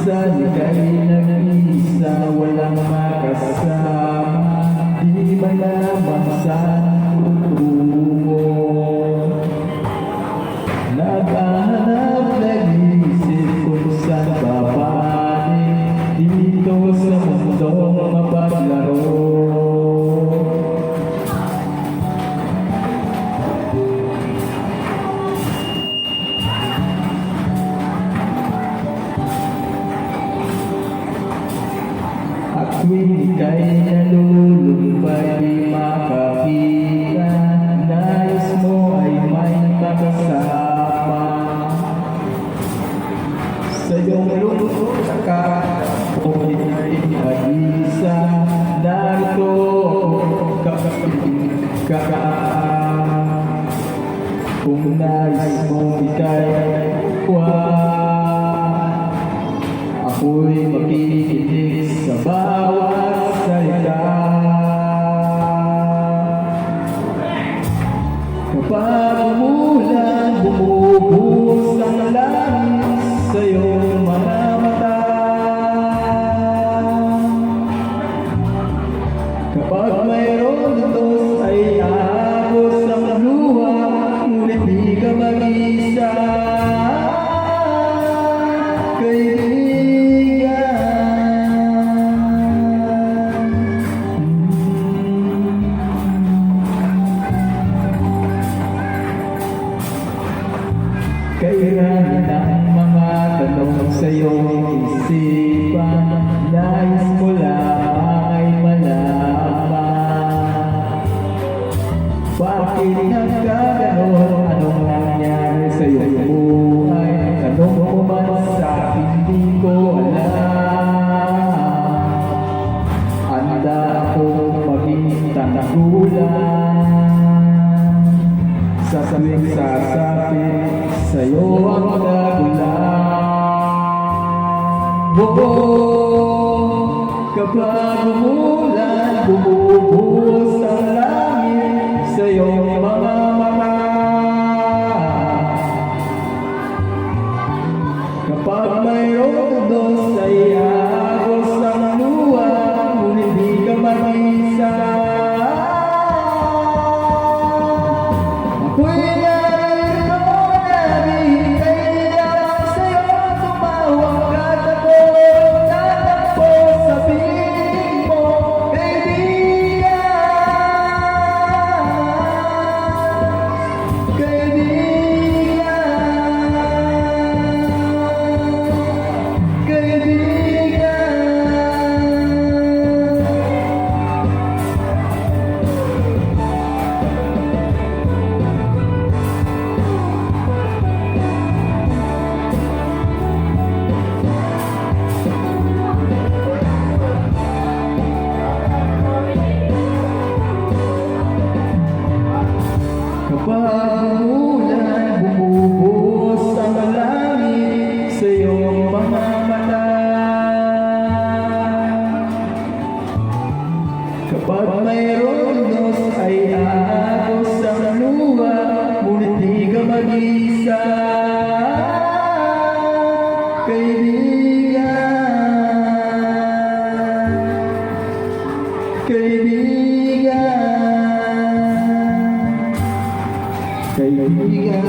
minsan ika'y nag-isa, walang makasama, di malaman saan tutungo. Naghahanap, nag-iisip kung saan babalik dito sa mundong mapaglaro. At tuwing ika'y nalulumbay, di makakita, nais mo ay may makasama. Sa iyong lungkot ka, kung ika'y mag-isa, narito kapiling ka. Kung nais mo ika'y kuha, ako'y makikinig sa bawat salita. Kapag umulan, bumubuhos ang langit sa iyong mga mata. Kapag mayroon dos ay aabos ang luha, ngunit di ka mag-isa. Kailan ang mga tanong sa iyong isipan, nais mo lang ay malaman. Bakit nagkaganon? Anong nangyari sa iyong buhay? Tanong mo man sa akin, di ko alam. Handa akong maging tanagulan sa tuwing sasapit sa'yo ang dagulan. Kapag umulan, bumubuhos ang langit sa iyong mga mata. Kapag mayroong dos ay agos ang luha, ngunit di ka mag-isa. Kapag umulan, bumubuhos ang langit sa iyong mga mata. Kapag mayroon dos ay aagos ang luha, ngunit di ka mag-isa. Kaibigan,